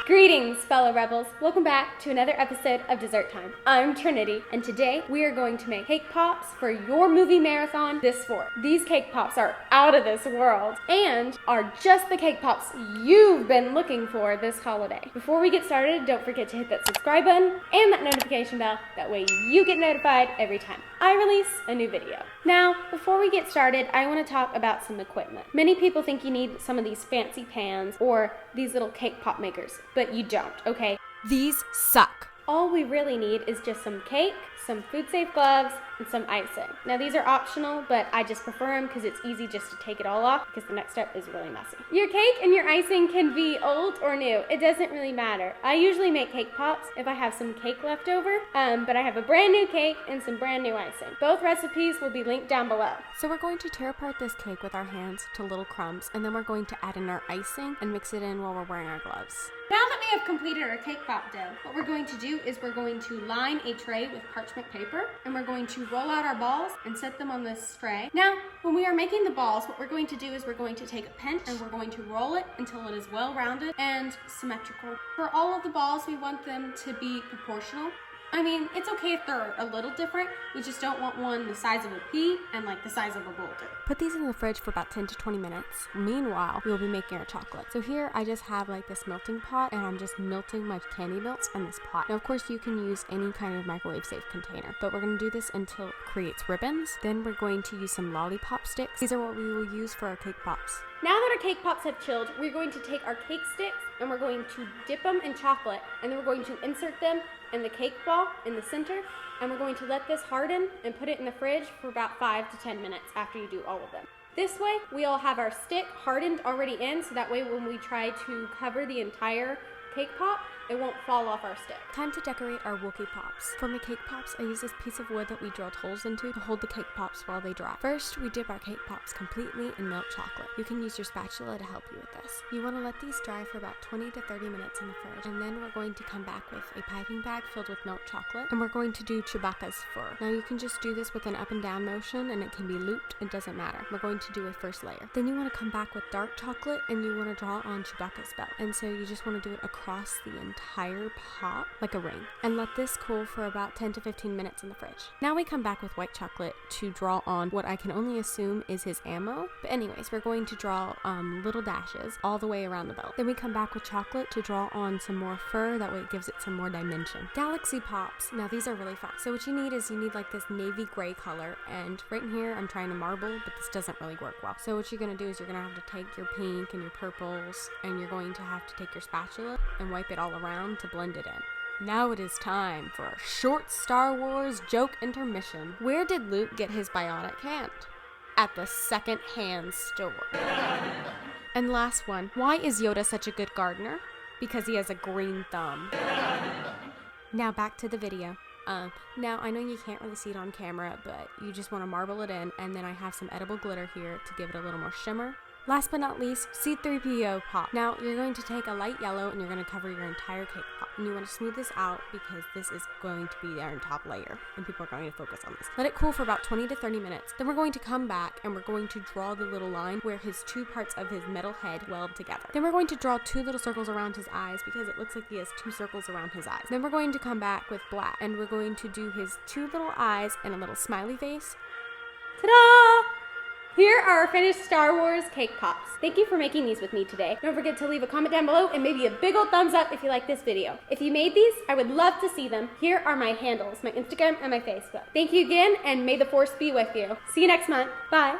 Greetings, fellow rebels. Welcome back to another episode of Dessert Time. I'm Trinity, and today we are going to make cake pops for your movie marathon this 4th. These cake pops are out of this world and are just the cake pops you've been looking for this holiday. Before we get started, don't forget to hit that subscribe button and that notification bell. That way you get notified every time I release a new video. Now, before we get started, I want to talk about some equipment. Many people think you need some of these fancy pans or these little cake pop makers, but you don't, okay? These suck. All we really need is just some cake, some food-safe gloves, and some icing. Now these are optional, but I just prefer them because it's easy just to take it all off because the next step is really messy. Your cake and your icing can be old or new. It doesn't really matter. I usually make cake pops if I have some cake left over, but I have a brand new cake and some brand new icing. Both recipes will be linked down below. So we're going to tear apart this cake with our hands to little crumbs, and then we're going to add in our icing and mix it in while we're wearing our gloves. Now that we have completed our cake pop dough, what we're going to do is we're going to line a tray with parchment paper, and we're going to roll out our balls and set them on this tray. Now, when we are making the balls, what we're going to do is we're going to take a pinch and we're going to roll it until it is well rounded and symmetrical. For all of the balls, we want them to be proportional. I mean, it's okay if they're a little different. We just don't want one the size of a pea and like the size of a boulder. Put these in the fridge for about 10 to 20 minutes. Meanwhile, we'll be making our chocolate. So here I just have like this melting pot, and I'm just melting my candy melts in this pot. Now, of course, you can use any kind of microwave safe container, but we're going to do this until it creates ribbons. Then we're going to use some lollipop sticks. These are what we will use for our cake pops. Now that our cake pops have chilled, we're going to take our cake sticks and we're going to dip them in chocolate, and then we're going to insert them in the cake ball in the center, and we're going to let this harden and put it in the fridge for about 5 to 10 minutes after you do all of them. This way, we'll have our stick hardened already in, so that way when we try to cover the entire cake pop, it won't fall off our stick. Time to decorate our Wookiee pops. For my cake pops, I use this piece of wood that we drilled holes into to hold the cake pops while they dry. First, we dip our cake pops completely in milk chocolate. You can use your spatula to help you with this. You want to let these dry for about 20 to 30 minutes in the fridge, and then we're going to come back with a piping bag filled with milk chocolate, and we're going to do Chewbacca's fur. Now you can just do this with an up and down motion, and it can be looped, it doesn't matter. We're going to do a first layer. Then you want to come back with dark chocolate, and you want to draw on Chewbacca's belt. And so you just want to do it across the entire pop like a ring, and let this cool for about 10 to 15 minutes in the fridge. Now we come back with white chocolate to draw on what I can only assume is his ammo, but anyways, we're going to draw little dashes all the way around the belt. Then we come back with chocolate to draw on some more fur, that way it gives it some more dimension. Galaxy pops. Now these are really fun. So what you need is you need like this navy gray color, and right in here I'm trying to marble, but this doesn't really work well. So what you're going to do is you're going to have to take your pink and your purples, and you're going to have to take your spatula and wipe it all around to blend it in. Now it is time for a short Star Wars joke intermission. Where did Luke get his bionic hand? At the second-hand store. And last one, why is Yoda such a good gardener? Because he has a green thumb. Now back to the video. Now I know you can't really see it on camera, but you just want to marble it in, and then I have some edible glitter here to give it a little more shimmer. Last but not least, C3PO Pop. Now, you're going to take a light yellow and you're going to cover your entire cake pop. And you want to smooth this out because this is going to be our top layer, and people are going to focus on this. Let it cool for about 20 to 30 minutes. Then we're going to come back and we're going to draw the little line where his two parts of his metal head weld together. Then we're going to draw 2 little circles around his eyes because it looks like he has 2 circles around his eyes. Then we're going to come back with black, and we're going to do his 2 little eyes and a little smiley face. Ta-da! Here are our finished Star Wars cake pops. Thank you for making these with me today. Don't forget to leave a comment down below and maybe a big old thumbs up if you like this video. If you made these, I would love to see them. Here are my handles, my Instagram and my Facebook. Thank you again, and may the Force be with you. See you next month. Bye.